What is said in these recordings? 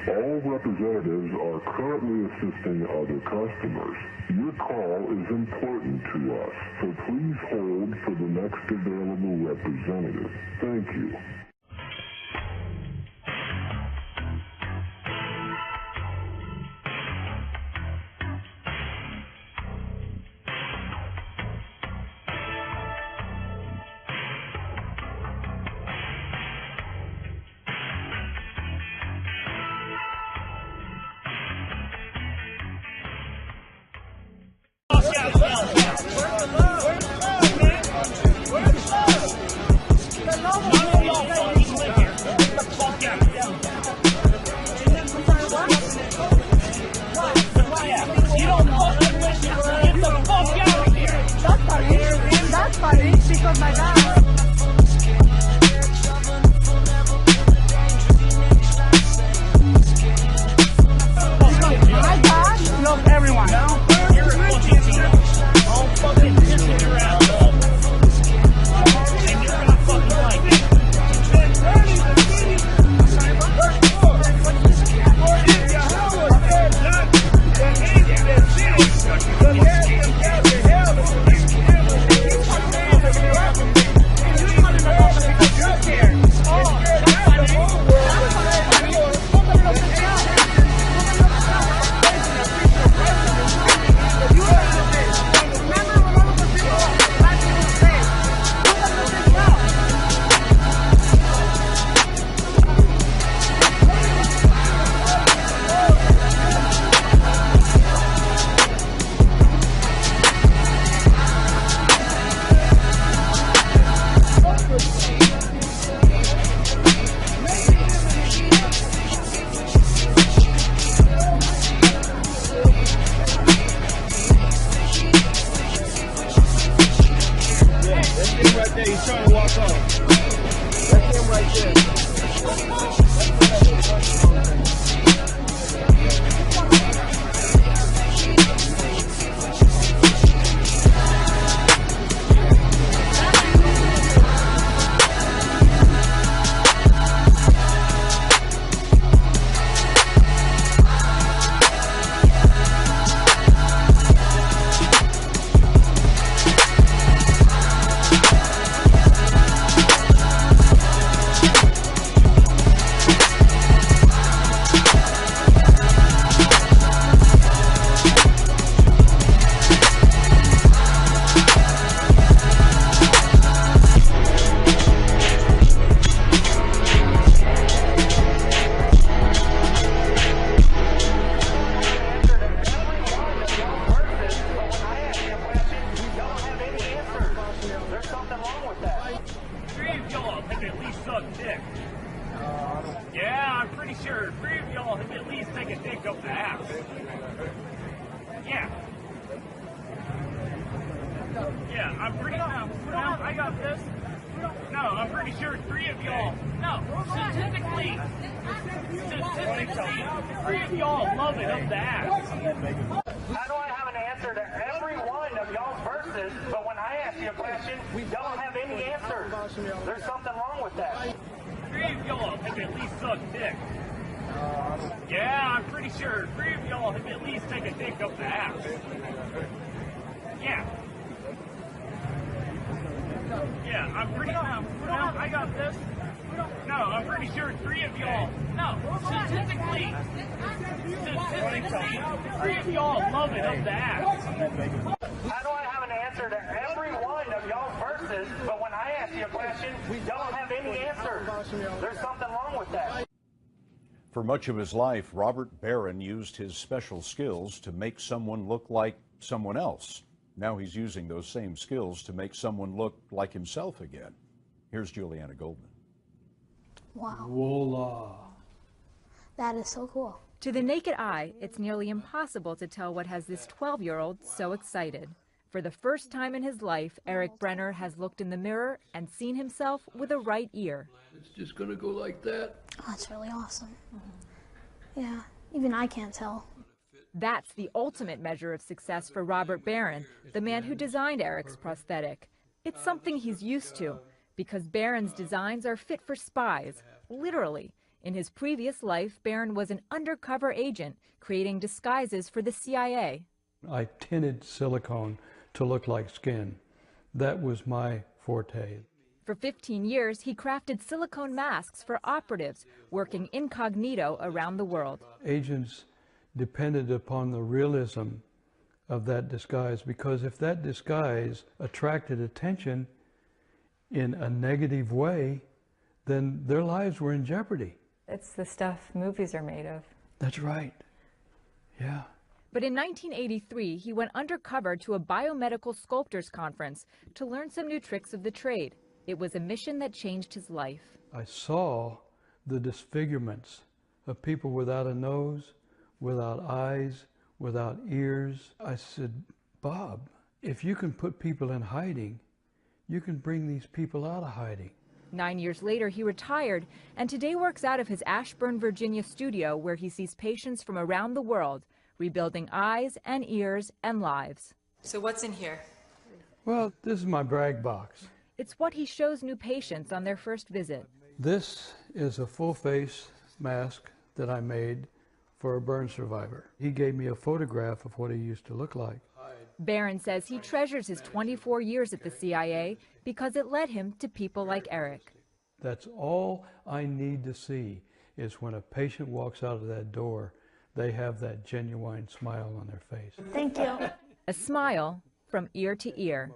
All representatives are currently assisting other customers. Your call is important to us, so please hold for the next available representative. Thank you. That's funny because my dad. My dad loves everyone. You're all fucking pissing your ass off. And you're gonna fucking like it. He's trying to walk off. That's him right there. Yeah, I'm pretty sure 3 of y'all have at least taken a dick up the ass. Yeah. Yeah, I'm pretty sure. I got this. No, I'm pretty sure 3 of y'all. No, statistically, 3 of y'all love it up the ass. How do I have an answer to every one of y'all's verses, but when I ask you a question, y'all don't have any answers? There's something wrong with that. 3 of y'all have at least sucked dick. Yeah, I'm pretty sure 3 of y'all have at least taken a dick up the ass. Yeah. Yeah, I'm pretty sure. I got this. No, I'm pretty sure 3 of y'all. No, statistically, 3 of y'all love it up the ass. How do I have an answer to every one of y'all's verses, but when I ask you a question, y'all don't have any answers? There's something wrong with that. For much of his life, Robert Barron used his special skills to make someone look like someone else. Now he's using those same skills to make someone look like himself again. Here's Juliana Goldman. Wow. Voila. That is so cool. To the naked eye, it's nearly impossible to tell what has this 12-year-old so excited. For the first time in his life, Eric Brenner has looked in the mirror and seen himself with a right ear. It's just going to go like that. Oh, that's really awesome. Yeah, even I can't tell. That's the ultimate measure of success for Robert Barron, the man who designed Eric's prosthetic. It's something he's used to, because Barron's designs are fit for spies, literally. In his previous life, Barron was an undercover agent, creating disguises for the CIA. I tinted silicone to look like skin. That was my forte. For 15 years, he crafted silicone masks for operatives working incognito around the world. Agents depended upon the realism of that disguise, because if that disguise attracted attention in a negative way, then their lives were in jeopardy. It's the stuff movies are made of. That's right. Yeah. But in 1983, he went undercover to a biomedical sculptors conference to learn some new tricks of the trade. It was a mission that changed his life. I saw the disfigurements of people without a nose, without eyes, without ears. I said, Bob, if you can put people in hiding, you can bring these people out of hiding. 9 years later, he retired and today works out of his Ashburn, Virginia studio, where he sees patients from around the world, rebuilding eyes and ears and lives. So what's in here? Well, this is my brag box. It's what he shows new patients on their first visit. This is a full face mask that I made for a burn survivor. He gave me a photograph of what he used to look like. Barron says he treasures his 24 years at the CIA because it led him to people like Eric. That's all I need to see, is when a patient walks out of that door, they have that genuine smile on their face. Thank you. A smile from ear to ear.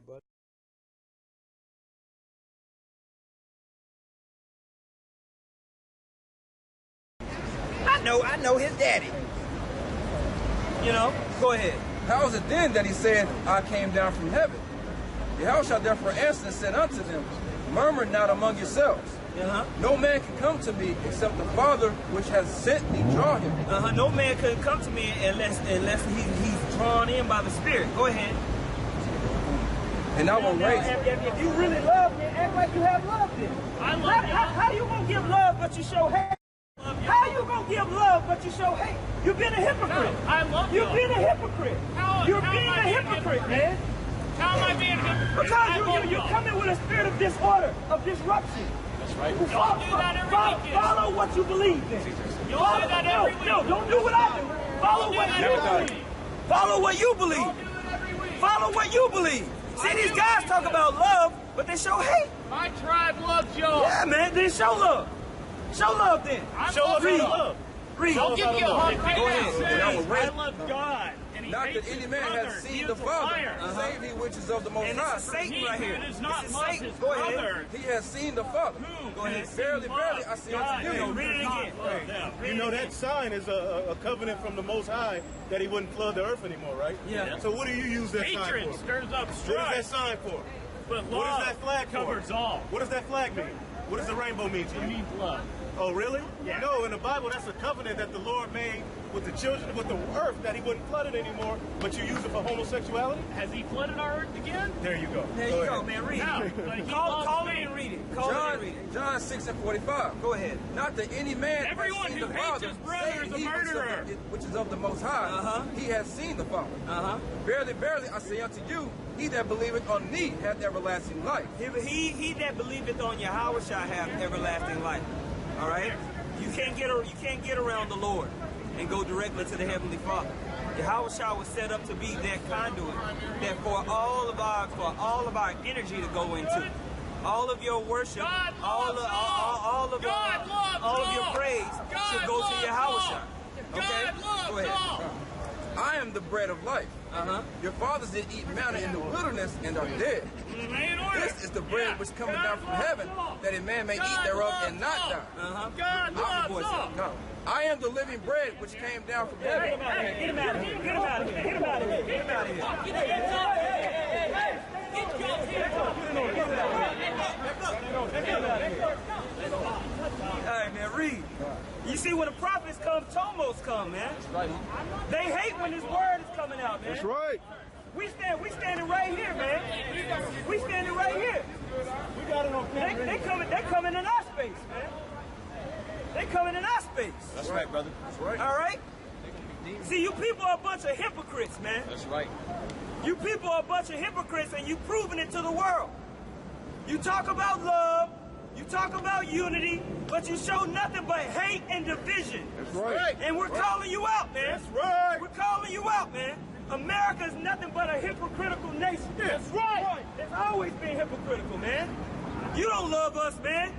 I know his daddy. You know, go ahead. How was it then that he said, I came down from heaven? Yahushua therefore answered and said unto them, murmur not among yourselves. No man can come to me except the Father which has sent me draw him. No man can come to me unless he's drawn in by the Spirit. Go ahead. And I will raise him. If you really love me, act like you have loved him. I love you. How you gonna give love but you show hate? How you gonna give love but you show hate? You've been a hypocrite. I love you. You've been a hypocrite. You're being a hypocrite, man. How am I being a hypocrite? Because you're coming with a spirit of disorder, of disruption. That's right. Follow what you believe in. No, don't do what I do. Follow what you believe. Follow what you believe. Follow what you believe. See, these guys talk about love, but they show hate. My tribe loves y'all. Yeah, man, then show love. Show love then. Show love. Read. Don't give me a hard time. Go ahead. I love God. Not that any man has seen the Father, save he which is of the Most High. This is Satan right here. It is not Satan. Go ahead. He has seen the Father. Go ahead. Verily, verily, I say unto you. Read it again. You know that sign is a covenant from the Most High that he wouldn't flood the earth anymore, right? Yeah. So what do you use that sign for? Hatred stirs up strife. What is that sign for? But what does that flag covers all. What does that flag mean? What does the rainbow mean to you? It means love. Oh, really? Yeah. No, in the Bible, that's a covenant that the Lord made with the children, with the earth, that he wouldn't flood it anymore, but you use it for homosexuality? Has he flooded our earth again? There you go. There you go, man. Read it. Call it and read it. Call it and read it. John 6:45. Go ahead. Not that any man Everyone who the hates Father, his brother is a murderer. Which is of the Most High. He has seen the Father. Verily, verily, I say unto you, he that believeth on me hath everlasting life. He that believeth on Yahushua hath everlasting life. All right? You can't get around the Lord and go directly to the Heavenly Father. Yahushua was set up to be that conduit, that for all of our energy to go into, all of your worship, all of your praise should go to Yahushua. Okay? Go ahead. I am the bread of life. Your fathers did eat manna in the wilderness and are dead. This is the bread which cometh down from heaven, that a man may eat thereof and not die. God, I am the living bread which came down from heaven. Get him out of here. Get him out of here. Get him out of here. Get him out of here. All right, man, read. You see, when the prophets come, Tomos come, man. That's right. They hate when this word is coming out, man. That's right. We standing right here, man. We standing right here. We got it on camera. They coming in our space, man. They coming in our space. That's right, brother. That's right. All right? See, you people are a bunch of hypocrites, man. That's right. You people are a bunch of hypocrites, and you proving it to the world. You talk about love, You talk about unity, but you show nothing but hate and division. That's right. And we're calling you out, man. That's right. We're calling you out, man. America is nothing but a hypocritical nation. That's right. It's always been hypocritical, man. You don't love us, man.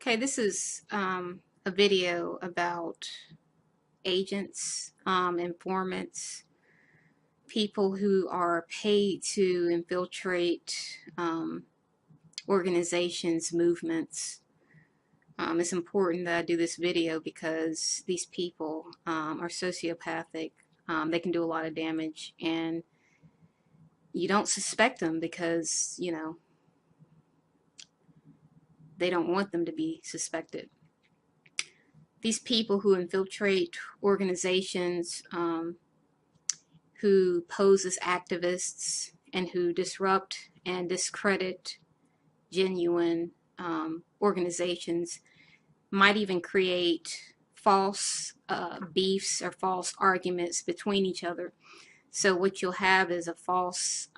Okay, this is a video about agents, informants, people who are paid to infiltrate organizations, movements. It's important that I do this video because these people are sociopathic. They can do a lot of damage, and you don't suspect them because, you know, they don't want them to be suspected. These people who infiltrate organizations, who pose as activists, and who disrupt and discredit genuine organizations, might even create false beefs or false arguments between each other. So what you'll have is a false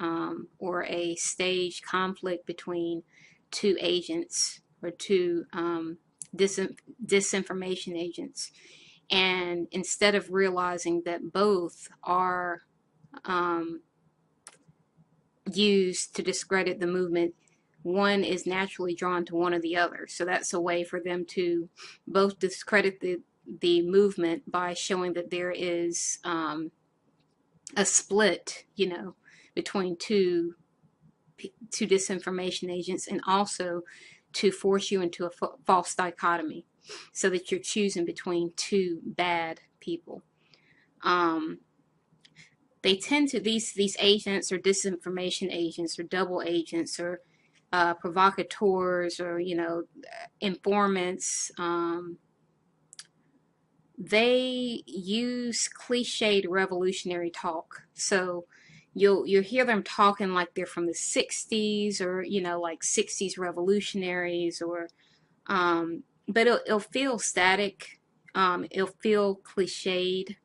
or a staged conflict between two agents or two disinformation agents. And instead of realizing that both are used to discredit the movement, one is naturally drawn to one or the other. So that's a way for them to both discredit the movement by showing that there is a split, you know, between two disinformation agents, and also to force you into a false dichotomy so that you're choosing between two bad people. They tend to, these agents or disinformation agents or double agents or provocateurs or, you know, informants, they use cliched revolutionary talk. So you'll hear them talking like they're from the 60s, or, you know, like 60s revolutionaries, or but it'll feel static. It'll feel cliched.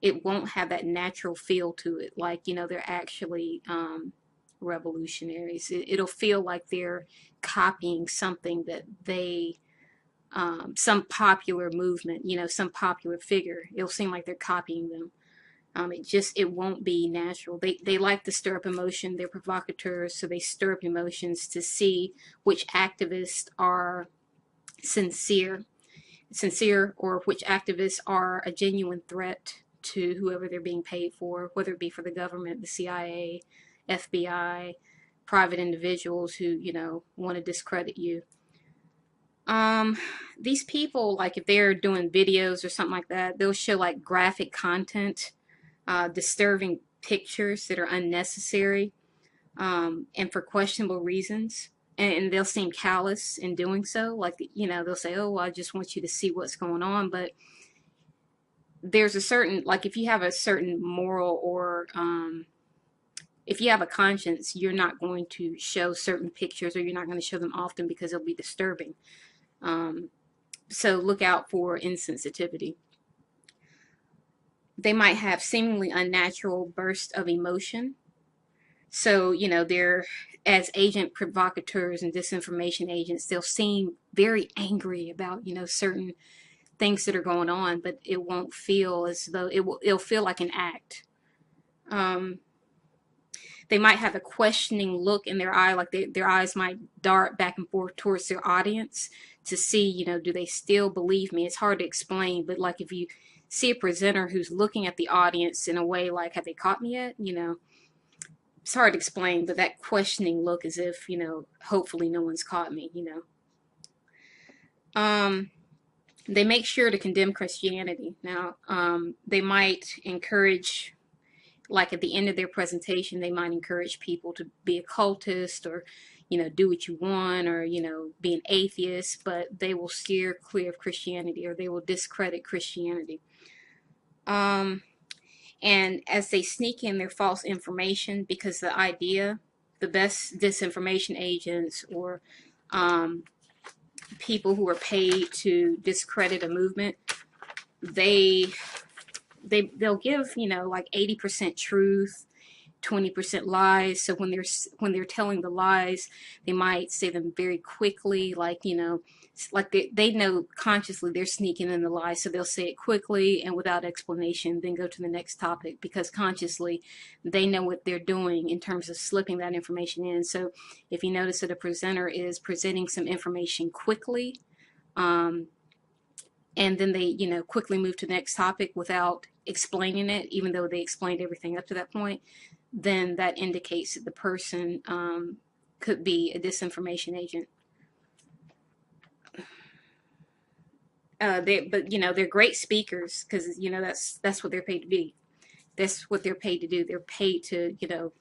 It won't have that natural feel to it, like, you know, they're actually revolutionaries. It'll feel like they're copying something that they some popular movement, you know, some popular figure. It'll seem like they're copying them. It won't be natural. They like to stir up emotion. They're provocateurs, so they stir up emotions to see which activists are sincere, or which activists are a genuine threat to whoever they're being paid for, whether it be for the government, the CIA, FBI, private individuals who, you know, want to discredit you. These people, like if they're doing videos or something like that, they'll show like graphic content, disturbing pictures that are unnecessary, and for questionable reasons, and they'll seem callous in doing so. Like, you know, they'll say, oh, well, I just want you to see what's going on. But there's a certain, like, if you have a certain moral, or if you have a conscience, you're not going to show certain pictures, or you're not going to show them often because it'll be disturbing. So look out for insensitivity. They might have seemingly unnatural bursts of emotion. So, you know, they're, as agent provocateurs and disinformation agents, they'll seem very angry about, you know, certain things that are going on, but it won't feel as though it'll feel like an act. They might have a questioning look in their eye, like their eyes might dart back and forth towards their audience to see, you know, do they still believe me? It's hard to explain, but like if you see a presenter who's looking at the audience in a way like, have they caught me yet? You know, it's hard to explain, but that questioning look, as if, you know, hopefully no one's caught me, you know. They make sure to condemn Christianity. Now, they might encourage, like at the end of their presentation, they might encourage people to be a cultist, or, you know, do what you want, or, you know, be an atheist, but they will steer clear of Christianity, or they will discredit Christianity. And as they sneak in their false information, because the idea, the best disinformation agents or people who are paid to discredit a movement, they'll give, you know, like 80% truth, 20% lies. So when they're telling the lies, they might say them very quickly, like, you know, like they know consciously they're sneaking in the lies, so they'll say it quickly and without explanation, then go to the next topic, because consciously they know what they're doing in terms of slipping that information in. So if you notice that a presenter is presenting some information quickly, and then they, you know, quickly move to the next topic without explaining it, even though they explained everything up to that point, then that indicates that the person could be a disinformation agent. But you know, they're great speakers, because you know that's what they're paid to be. That's what they're paid to do. They're paid to, you know,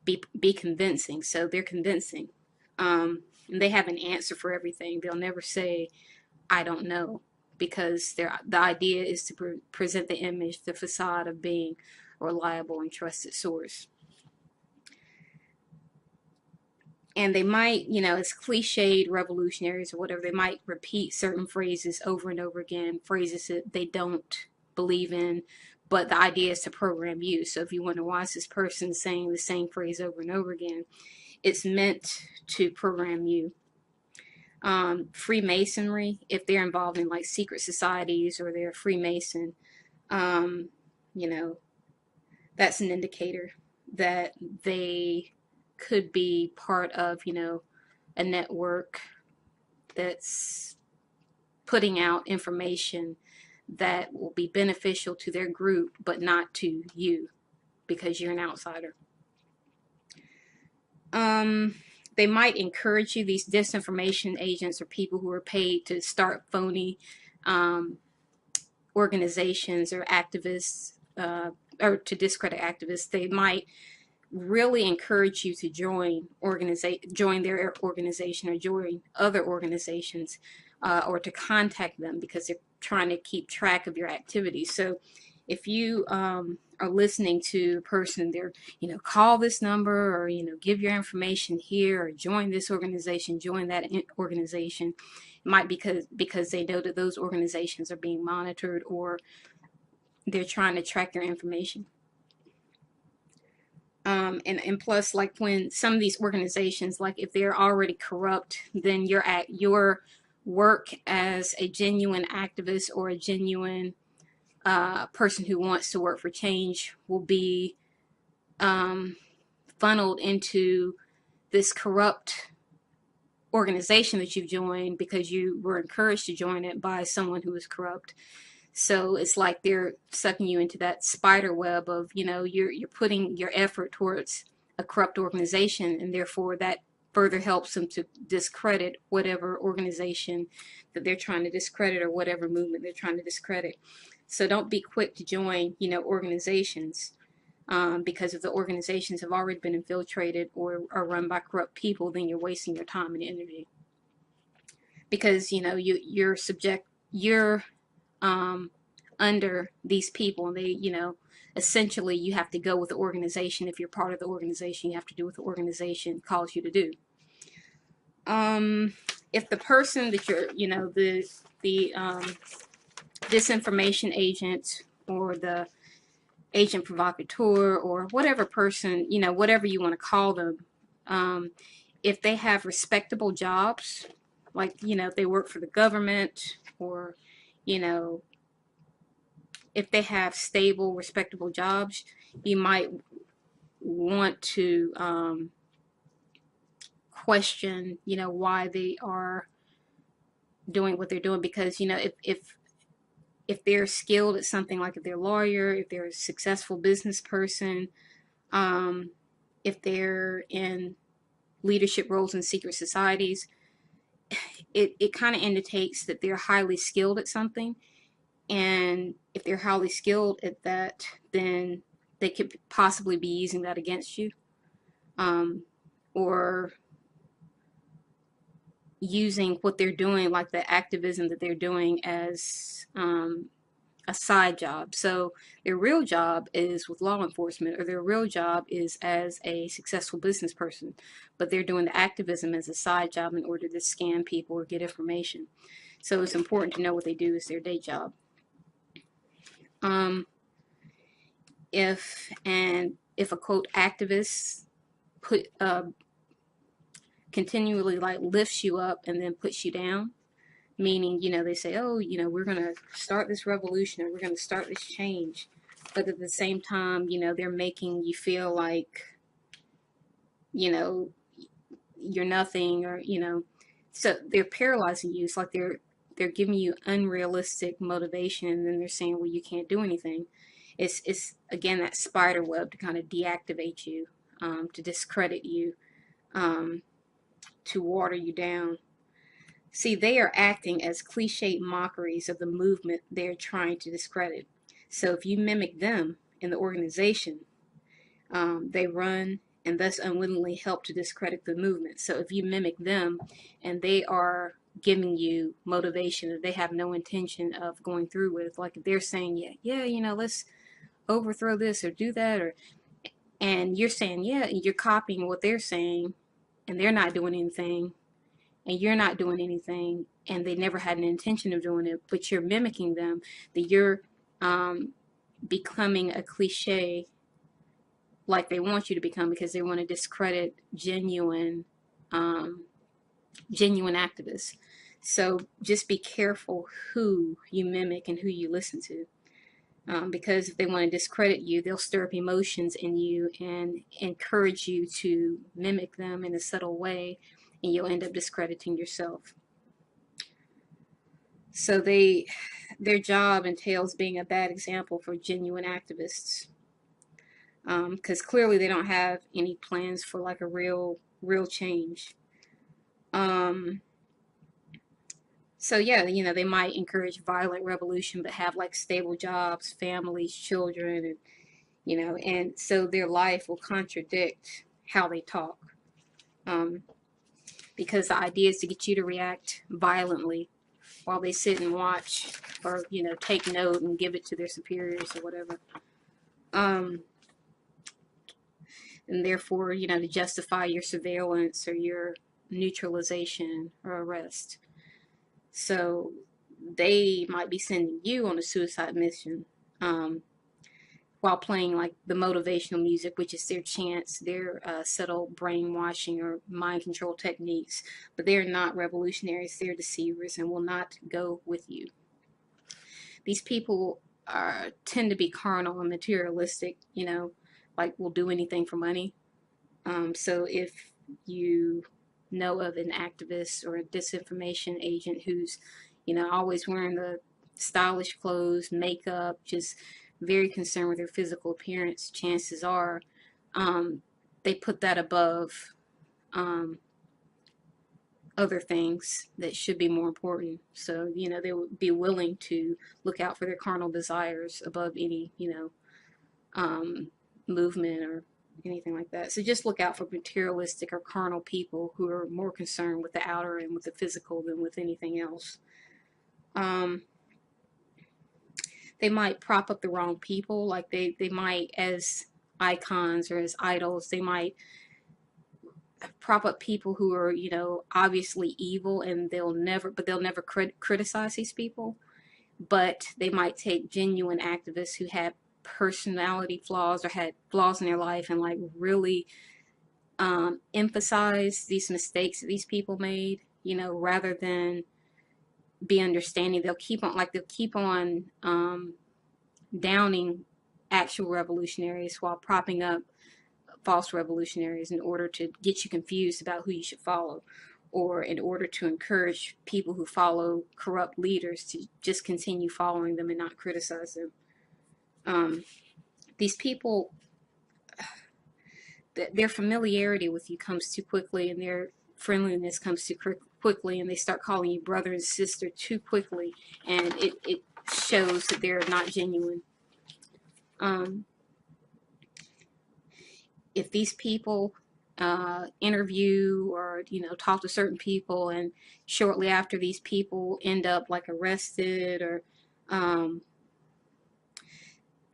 be convincing. So they're convincing, and they have an answer for everything. They'll never say, "I don't know," because the idea is to present the image, the facade of being a reliable and trusted source. And they might, you know, as cliched revolutionaries or whatever, they might repeat certain phrases over and over again, phrases that they don't believe in, but the idea is to program you. So if you wonder why is this person saying the same phrase over and over again, it's meant to program you. Freemasonry, if they're involved in like secret societies or they're a Freemason, you know, that's an indicator that they could be part of, you know, a network that's putting out information that will be beneficial to their group, but not to you because you're an outsider. They might encourage you, these disinformation agents are people who are paid to start phony organizations or activists, or to discredit activists. They might really encourage you to join their organization or join other organizations, or to contact them because they're trying to keep track of your activities. So if you are listening to a person, they're, you know, call this number, or, you know, give your information here, or join this organization, join that organization, it might be because they know that those organizations are being monitored, or they're trying to track your information. And plus, like when some of these organizations, like if they're already corrupt, then your work as a genuine activist or a genuine person who wants to work for change will be funneled into this corrupt organization that you've joined because you were encouraged to join it by someone who is corrupt. So it's like they're sucking you into that spider web of, you know, you're putting your effort towards a corrupt organization, and therefore that further helps them to discredit whatever organization that they're trying to discredit, or whatever movement they're trying to discredit. So don't be quick to join, you know, organizations, because if the organizations have already been infiltrated or are run by corrupt people, then you're wasting your time and energy. Because, you know, you're under these people, and they, you know, essentially you have to go with the organization. If you're part of the organization, you have to do what the organization calls you to do. If the person that you're, you know, the disinformation agent or the agent provocateur or whatever person, you know, whatever you want to call them, if they have respectable jobs, like, you know, if they work for the government, or, you know, if they have stable, respectable jobs, you might want to question, you know, why they are doing what they're doing. Because, you know, if they're skilled at something, like if they're a lawyer, if they're a successful business person, if they're in leadership roles in secret societies, it kind of indicates that they're highly skilled at something. And if they're highly skilled at that, then they could possibly be using that against you, or using what they're doing, like the activism that they're doing, as a side job. So their real job is with law enforcement, or their real job is as a successful business person, but they're doing the activism as a side job in order to scam people or get information. So it's important to know what they do as their day job. If a quote activist continually like lifts you up and then puts you down, meaning, you know, they say, oh, you know, we're going to start this revolution, or we're going to start this change, but at the same time, you know, they're making you feel like, you know, you're nothing, or, you know, so they're paralyzing you. It's like they're giving you unrealistic motivation, and then they're saying, well, you can't do anything. It's again that spider web to kind of deactivate you, to discredit you, to water you down. See, they are acting as cliched mockeries of the movement they're trying to discredit. So if you mimic them in the organization, they run and thus unwittingly help to discredit the movement. So if you mimic them and they are giving you motivation that they have no intention of going through with, like if they're saying, yeah, you know, let's overthrow this or do that, and you're saying, yeah, you're copying what they're saying, and they're not doing anything, and you're not doing anything, and they never had an intention of doing it, but you're mimicking them, that you're becoming a cliche like they want you to become, because they want to discredit genuine activists. So just be careful who you mimic and who you listen to, because if they want to discredit you, they'll stir up emotions in you and encourage you to mimic them in a subtle way, and you'll end up discrediting yourself. So their job entails being a bad example for genuine activists, because clearly they don't have any plans for like a real change. So yeah, you know, they might encourage violent revolution, but have like stable jobs, families, children, and you know, and so their life will contradict how they talk. Because the idea is to get you to react violently while they sit and watch, or, you know, take note and give it to their superiors or whatever. And therefore, you know, to justify your surveillance or your neutralization or arrest. So they might be sending you on a suicide mission, while playing like the motivational music, which is their chants, their subtle brainwashing or mind control techniques. But they're not revolutionaries, they're deceivers and will not go with you. These people tend to be carnal and materialistic, you know, like will do anything for money. So if you know of an activist or a disinformation agent who's, you know, always wearing the stylish clothes, makeup, just very concerned with their physical appearance, chances are they put that above other things that should be more important. So, you know, they would be willing to look out for their carnal desires above any, you know, movement or anything like that. So just look out for materialistic or carnal people who are more concerned with the outer and with the physical than with anything else. They might prop up the wrong people, like they might, as icons or as idols, they might prop up people who are, you know, obviously evil, and they'll never criticize these people. But they might take genuine activists who had personality flaws or had flaws in their life and like really emphasize these mistakes that these people made, you know, rather than be understanding. They'll keep on downing actual revolutionaries while propping up false revolutionaries in order to get you confused about who you should follow, or in order to encourage people who follow corrupt leaders to just continue following them and not criticize them. These people, their familiarity with you comes too quickly, and their friendliness comes too quickly, and they start calling you brother and sister too quickly, and it shows that they're not genuine. If these people interview or, you know, talk to certain people, and shortly after these people end up like arrested or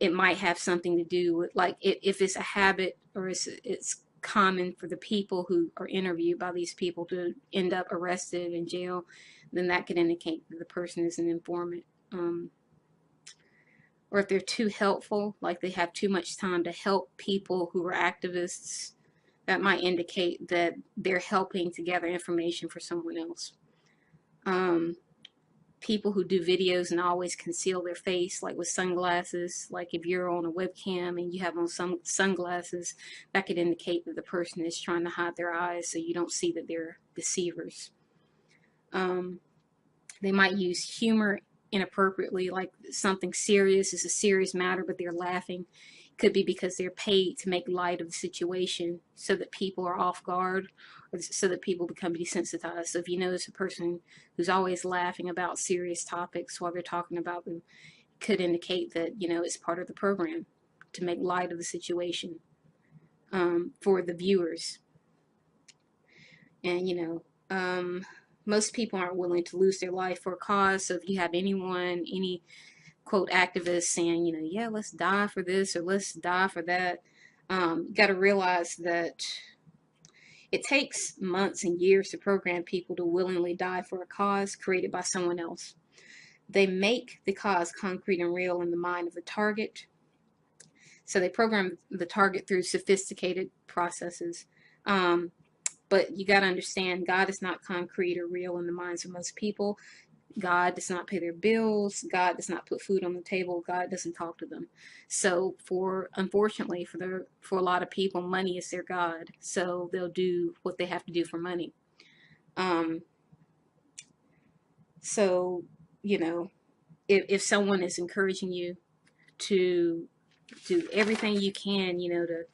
it might have something to do with, like, if it's a habit, or it's common for the people who are interviewed by these people to end up arrested in jail, then that could indicate that the person is an informant. Or if they're too helpful, like they have too much time to help people who are activists, that might indicate that they're helping to gather information for someone else. People who do videos and always conceal their face, like with sunglasses, like if you're on a webcam and you have on some sunglasses, that could indicate that the person is trying to hide their eyes so you don't see that they're deceivers. They might use humor inappropriately, like something serious is a serious matter, but they're laughing. Could be because they're paid to make light of the situation so that people are off guard, or so that people become desensitized. So if you notice a person who's always laughing about serious topics while they're talking about them, it could indicate that, you know, it's part of the program to make light of the situation for the viewers. And, you know, most people aren't willing to lose their life for a cause. So if you have anyone, any quote activists saying, you know, yeah, let's die for this or let's die for that, you got to realize that it takes months and years to program people to willingly die for a cause created by someone else. They make the cause concrete and real in the mind of the target. So they program the target through sophisticated processes. But you got to understand, God is not concrete or real in the minds of most people. God does not pay their bills. God does not put food on the table. God doesn't talk to them. So unfortunately, for a lot of people, money is their God. So they'll do what they have to do for money. So, you know, if someone is encouraging you to do everything you can, you know, to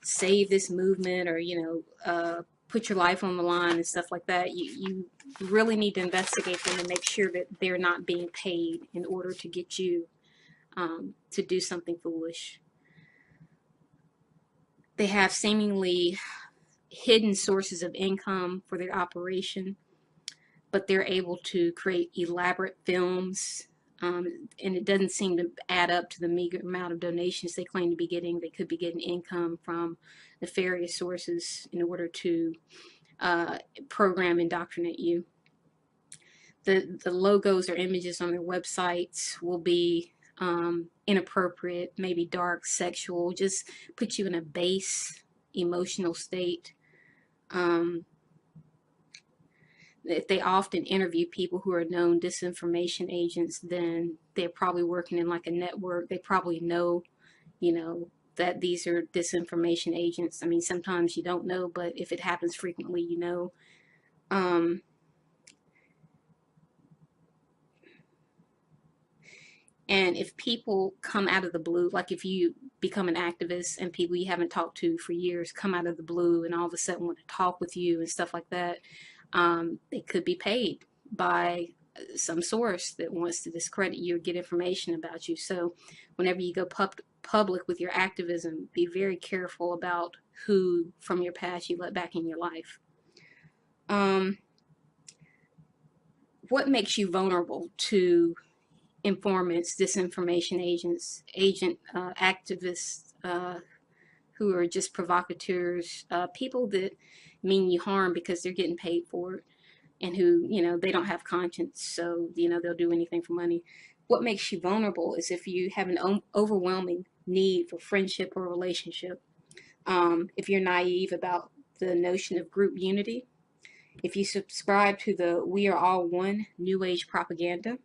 save this movement, or, you know, put your life on the line and stuff like that, you really need to investigate them and make sure that they're not being paid in order to get you to do something foolish. They have seemingly hidden sources of income for their operation, but they're able to create elaborate films, and it doesn't seem to add up to the meager amount of donations they claim to be getting. They could be getting income from nefarious sources in order to program, indoctrinate you. The logos or images on their websites will be inappropriate, maybe dark, sexual, just put you in a base emotional state. If they often interview people who are known disinformation agents, then they're probably working in like a network. They probably know, you know, that these are disinformation agents. I mean, sometimes you don't know, but if it happens frequently, you know. And if people come out of the blue, like if you become an activist and people you haven't talked to for years come out of the blue and all of a sudden want to talk with you and stuff like that, they could be paid by some source that wants to discredit you or get information about you. So whenever you go public with your activism, be very careful about who from your past you let back in your life. What makes you vulnerable to informants, disinformation agents, activists who are just provocateurs, people that mean you harm because they're getting paid for it, and who, you know, they don't have conscience, so, you know, they'll do anything for money. What makes you vulnerable is if you have an overwhelming need for friendship or relationship, if you're naive about the notion of group unity, if you subscribe to the "we are all one" New Age propaganda,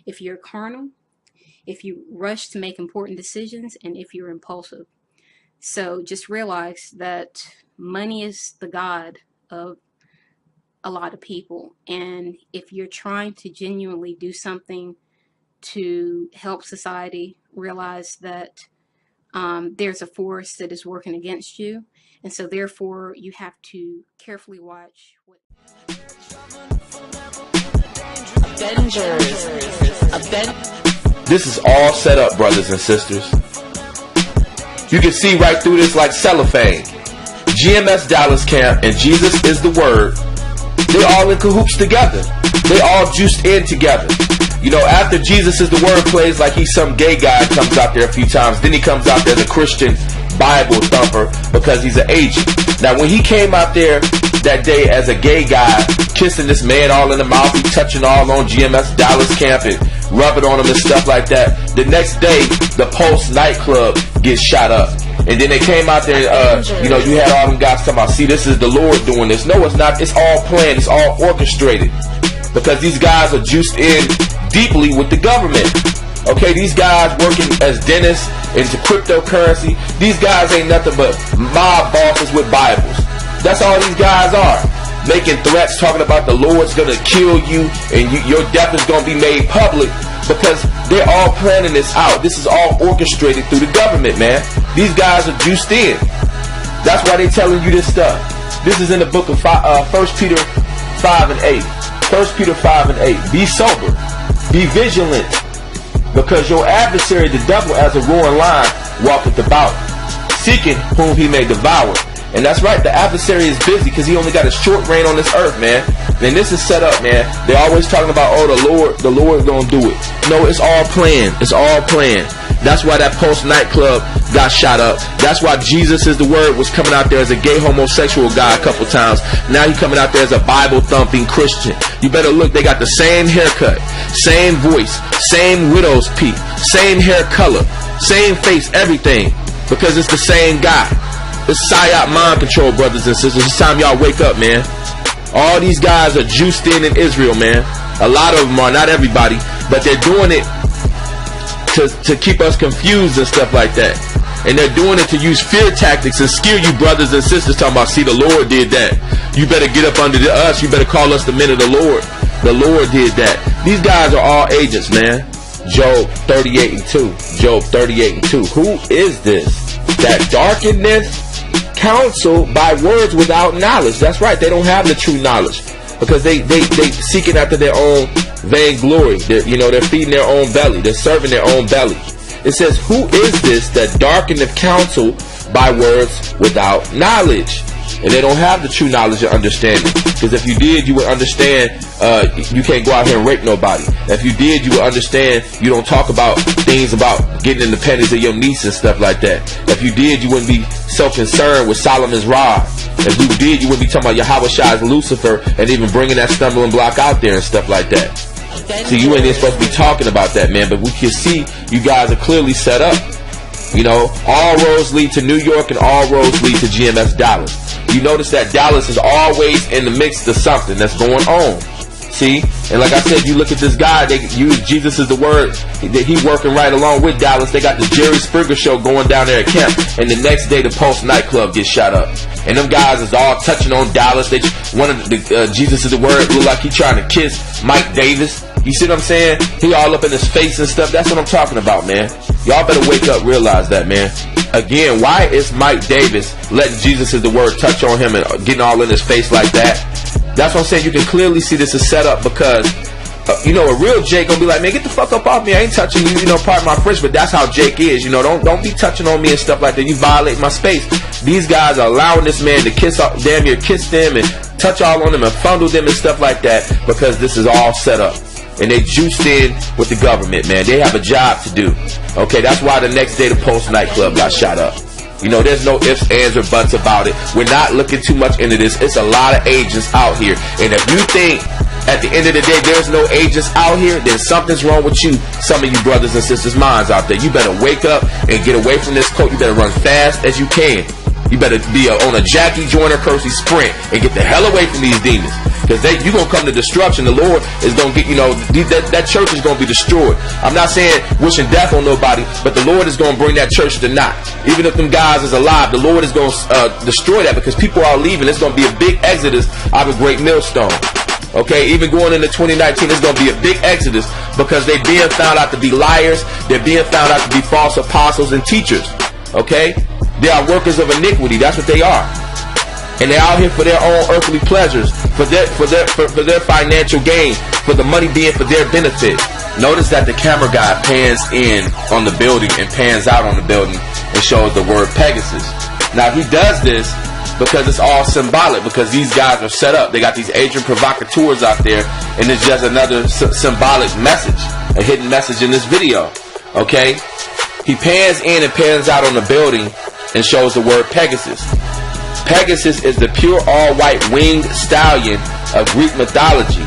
if you're carnal, if you rush to make important decisions, and if you're impulsive. So just realize that money is the god of a lot of people. And if you're trying to genuinely do something to help society, realize that there's a force that is working against you. And so therefore you have to carefully watch what... This is all set up, brothers and sisters. You can see right through this like cellophane. GMS Dallas Camp and Jesus is the Word. They all in cahoots together. They all juiced in together. You know, after Jesus is the word plays like he's some gay guy and comes out there a few times, then he comes out there as a Christian Bible thumper because he's an agent. Now, when he came out there that day as a gay guy, kissing this man all in the mouth, he touching all on GMS Dallas camp and rubbing on him and stuff like that, the next day, the Pulse nightclub gets shot up. And then they came out there, you know, you had all them guys talking about, see, this is the Lord doing this. No, it's not. It's all planned. It's all orchestrated. Because these guys are juiced in deeply with the government. Okay, these guys working as dentists into cryptocurrency. These guys ain't nothing but mob bosses with Bibles. That's all these guys are. Making threats, talking about the Lord's gonna kill you and your death is gonna be made public, because they're all planning this out. This is all orchestrated through the government, man. These guys are juiced in. That's why they telling you this stuff. This is in the book of 1 Peter 5 and 8. 1 Peter 5 and 8. Be sober. Be vigilant. Because your adversary, the devil, as a roaring lion, walketh about, seeking whom he may devour. And that's right, the adversary is busy because he only got a short reign on this earth, man. And this is set up, man. They're always talking about, oh, the Lord gonna do it. No, it's all planned. It's all planned. That's why that Pulse nightclub got shot up. That's why Jesus is the word was coming out there as a gay homosexual guy a couple times. Now he's coming out there as a Bible thumping Christian. You better look, they got the same haircut, same voice, same widow's peak, same hair color, same face, everything. Because it's the same guy. It's psyop mind control, brothers and sisters. It's time y'all wake up, man. All these guys are juiced in Israel, man. A lot of them are, not everybody, but they're doing it to keep us confused and stuff like that. And they're doing it to use fear tactics and scare you brothers and sisters, talking about, see, the Lord did that. You better get up under us. You better call us the men of the Lord. The Lord did that. These guys are all agents, man. Job 38 and 2. Job 38 and 2. Who is this that darkeneth counsel by words without knowledge? That's right. They don't have the true knowledge because they seeking after their own vainglory. They're feeding their own belly. They're serving their own belly. It says, who is this that darkeneth counsel by words without knowledge? And they don't have the true knowledge and understanding. Because if you did, you would understand you can't go out here and rape nobody. If you did, you would understand you don't talk about things about getting in the panties of your niece and stuff like that. If you did, you wouldn't be so concerned with Solomon's rod. If you did, you wouldn't be talking about Yahweh Shai's Lucifer and even bringing that stumbling block out there and stuff like that. So you ain't even supposed to be talking about that, man. But we can see you guys are clearly set up. You know, all roads lead to New York and all roads lead to GMS Dallas. You notice that Dallas is always in the mix of something that's going on. See? And like I said, you look at this guy, they use Jesus is the word. He working right along with Dallas. They got the Jerry Springer show going down there at camp. And the next day, the Pulse nightclub gets shot up. And them guys is all touching on Dallas. One of the Jesus is the word look like he trying to kiss Mike Davis. You see what I'm saying? He all up in his face and stuff. That's what I'm talking about, man. Y'all better wake up, realize that, man. Again, why is Mike Davis letting Jesus is the word touch on him and getting all in his face like that? That's what I'm saying. You can clearly see this is set up because, a real Jake gonna be like, man, get the fuck up off me. I ain't touching you, part of my friends. But that's how Jake is, Don't be touching on me and stuff like that. You violate my space. These guys are allowing this man to damn near kiss them and touch all on them and fondle them and stuff like that because this is all set up. And they juiced in with the government, man. They have a job to do. Okay, that's why the next day the Pulse nightclub got shot up. There's no ifs, ands, or buts about it. We're not looking too much into this. It's a lot of agents out here. And if you think at the end of the day there's no agents out here, then something's wrong with you, some of you brothers and sisters' minds out there. You better wake up and get away from this coat. You better run fast as you can. You better be on a Jackie Joyner Kersey sprint and get the hell away from these demons. Because you're going to come to destruction. The Lord is going to get, that church is going to be destroyed. I'm not saying wishing death on nobody, but the Lord is going to bring that church to naught. Even if them guys is alive, the Lord is going to destroy that because people are leaving. It's going to be a big exodus out of a great millstone. Okay, even going into 2019, it's going to be a big exodus because they're being found out to be liars. They're being found out to be false apostles and teachers. Okay? They are workers of iniquity. That's what they are. And they're out here for their own earthly pleasures, for their financial gain, for the money being for their benefit. Notice that the camera guy pans in on the building and pans out on the building and shows the word Pegasus. Now, if he does this, because it's all symbolic, because these guys are set up. They got these agent provocateurs out there, and it's just another symbolic message, a hidden message in this video. Okay? He pans in and pans out on the building and shows the word Pegasus. Pegasus is the pure all-white winged stallion of Greek mythology.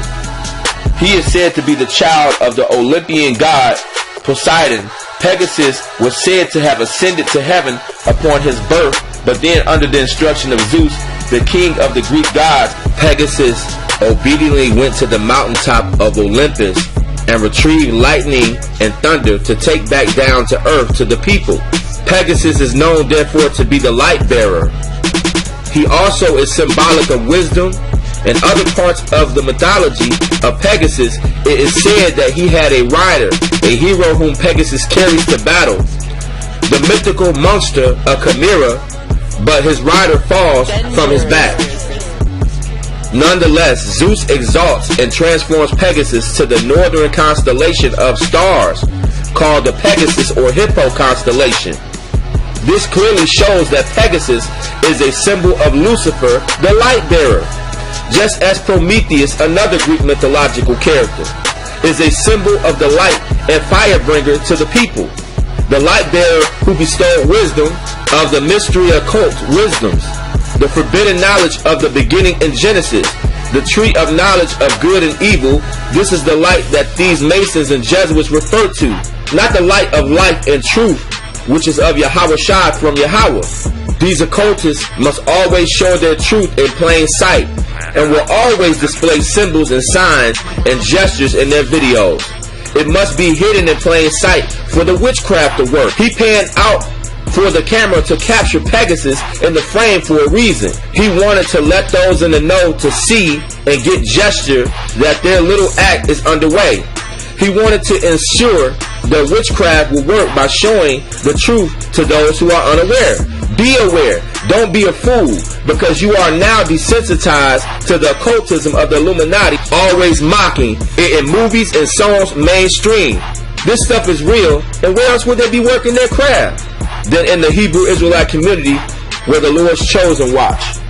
He is said to be the child of the Olympian god Poseidon. Pegasus was said to have ascended to heaven upon his birth, but then under the instruction of Zeus, the king of the Greek gods, Pegasus obediently went to the mountaintop of Olympus and retrieved lightning and thunder to take back down to earth to the people. Pegasus is known therefore to be the light bearer. He also is symbolic of wisdom. In other parts of the mythology of Pegasus, it is said that he had a rider, a hero whom Pegasus carries to battle, the mythical monster, a chimera, but his rider falls from his back. Nonetheless, Zeus exalts and transforms Pegasus to the northern constellation of stars, called the Pegasus or Hippo constellation. This clearly shows that Pegasus is a symbol of Lucifer, the light bearer, just as Prometheus, another Greek mythological character, is a symbol of the light and fire bringer to the people. The light bearer who bestowed wisdom of the mystery occult wisdoms, the forbidden knowledge of the beginning in Genesis, the tree of knowledge of good and evil. This is the light that these Masons and Jesuits refer to, not the light of life and truth, which is of Yahweh Shai from Yahweh. These occultists must always show their truth in plain sight, and will always display symbols and signs and gestures in their videos. It must be hidden in plain sight for the witchcraft to work. He panned out for the camera to capture Pegasus in the frame for a reason. He wanted to let those in the know to see and get gesture that their little act is underway. He wanted to ensure that witchcraft will work by showing the truth to those who are unaware. Be aware. Don't be a fool, because you are now desensitized to the occultism of the Illuminati, always mocking it in movies and songs mainstream. This stuff is real, and where else would they be working their craft than in the Hebrew Israelite community where the Lord's chosen watch?